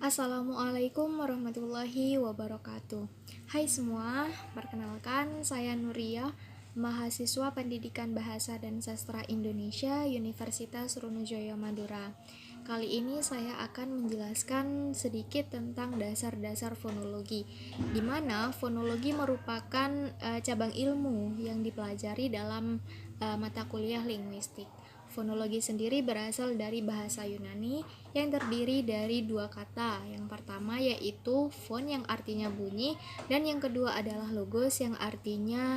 Assalamualaikum warahmatullahi wabarakatuh. Hai semua, perkenalkan saya Nuria, mahasiswa Pendidikan Bahasa dan Sastra Indonesia Universitas Sriwijaya Madura. Kali ini saya akan menjelaskan sedikit tentang dasar-dasar fonologi, di mana fonologi merupakan cabang ilmu yang dipelajari dalam mata kuliah linguistik. Fonologi sendiri berasal dari bahasa Yunani yang terdiri dari dua kata. Yang pertama yaitu fon yang artinya bunyi, dan yang kedua adalah logos yang artinya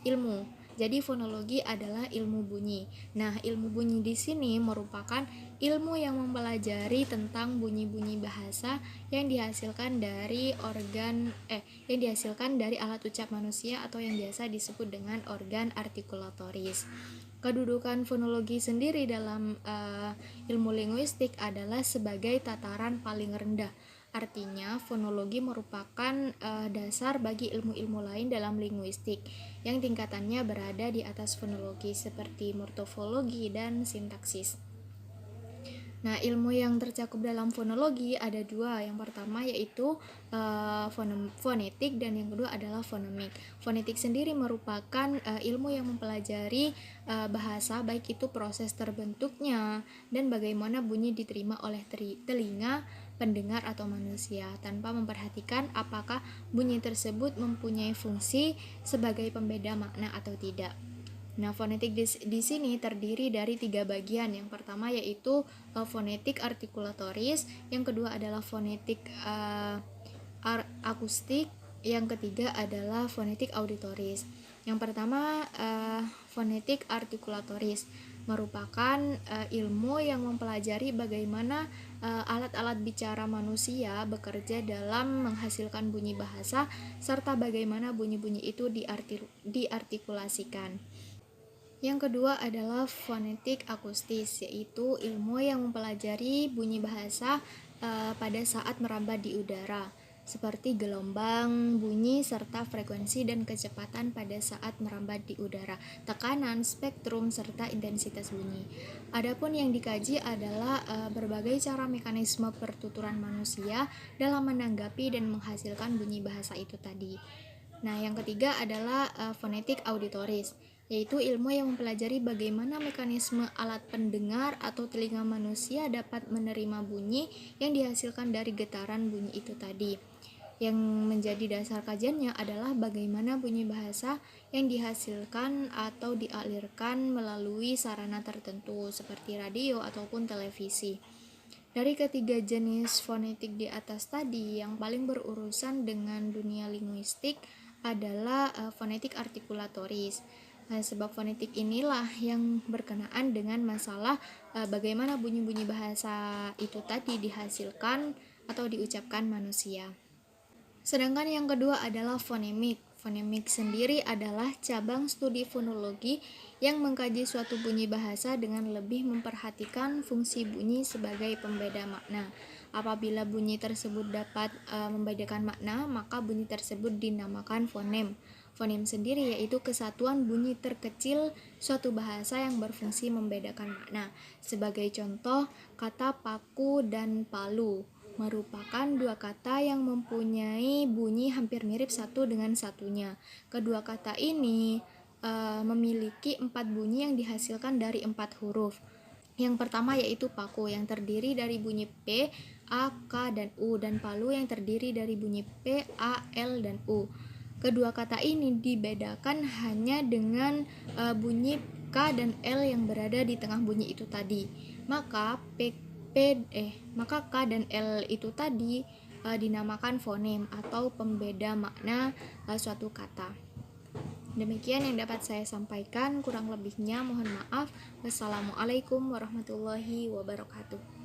ilmu. Jadi fonologi adalah ilmu bunyi. Nah, ilmu bunyi di sini merupakan ilmu yang mempelajari tentang bunyi-bunyi bahasa yang dihasilkan dari alat ucap manusia atau yang biasa disebut dengan organ artikulatoris. Kedudukan fonologi sendiri dalam ilmu linguistik adalah sebagai tataran paling rendah. Artinya, fonologi merupakan dasar bagi ilmu-ilmu lain dalam linguistik yang tingkatannya berada di atas fonologi seperti morfologi dan sintaksis. Nah, ilmu yang tercakup dalam fonologi ada dua. Yang pertama yaitu fonetik, dan yang kedua adalah fonemik. Fonetik sendiri merupakan ilmu yang mempelajari bahasa, baik itu proses terbentuknya dan bagaimana bunyi diterima oleh telinga pendengar atau manusia, tanpa memperhatikan apakah bunyi tersebut mempunyai fungsi sebagai pembeda makna atau tidak. Nah, fonetik di sini terdiri dari tiga bagian. Yang pertama yaitu fonetik artikulatoris, yang kedua adalah fonetik akustik, yang ketiga adalah fonetik auditoris. Yang pertama, fonetik artikulatoris merupakan ilmu yang mempelajari bagaimana alat-alat bicara manusia bekerja dalam menghasilkan bunyi bahasa, serta bagaimana bunyi-bunyi itu diartikulasikan. Yang kedua adalah fonetik akustis, yaitu ilmu yang mempelajari bunyi bahasa pada saat merambat di udara, seperti gelombang, bunyi, serta frekuensi dan kecepatan pada saat merambat di udara, tekanan, spektrum, serta intensitas bunyi. Adapun yang dikaji adalah berbagai cara mekanisme pertuturan manusia dalam menanggapi dan menghasilkan bunyi bahasa itu tadi. Nah, yang ketiga adalah fonetik auditoris, yaitu ilmu yang mempelajari bagaimana mekanisme alat pendengar atau telinga manusia dapat menerima bunyi yang dihasilkan dari getaran bunyi itu tadi. Yang menjadi dasar kajiannya adalah bagaimana bunyi bahasa yang dihasilkan atau dialirkan melalui sarana tertentu seperti radio ataupun televisi. Dari ketiga jenis fonetik di atas tadi, yang paling berurusan dengan dunia linguistik adalah fonetik artikulatoris. Sebab fonetik inilah yang berkenaan dengan masalah bagaimana bunyi-bunyi bahasa itu tadi dihasilkan atau diucapkan manusia. Sedangkan yang kedua adalah fonemik. Fonemik sendiri adalah cabang studi fonologi yang mengkaji suatu bunyi bahasa dengan lebih memperhatikan fungsi bunyi sebagai pembeda makna. Apabila bunyi tersebut dapat membedakan makna, maka bunyi tersebut dinamakan fonem. Fonem sendiri yaitu kesatuan bunyi terkecil suatu bahasa yang berfungsi membedakan makna. Sebagai contoh, kata paku dan palu merupakan dua kata yang mempunyai bunyi hampir mirip satu dengan satunya. Kedua kata ini memiliki 4 bunyi yang dihasilkan dari 4 huruf. Yang pertama yaitu paku, yang terdiri dari bunyi P, A, K, dan U, dan palu yang terdiri dari bunyi P, A, L, dan U. Kedua kata ini dibedakan hanya dengan bunyi K dan L yang berada di tengah bunyi itu tadi. Maka K dan L itu tadi dinamakan fonem atau pembeda makna suatu kata. Demikian yang dapat saya sampaikan, kurang lebihnya mohon maaf. Wassalamualaikum warahmatullahi wabarakatuh.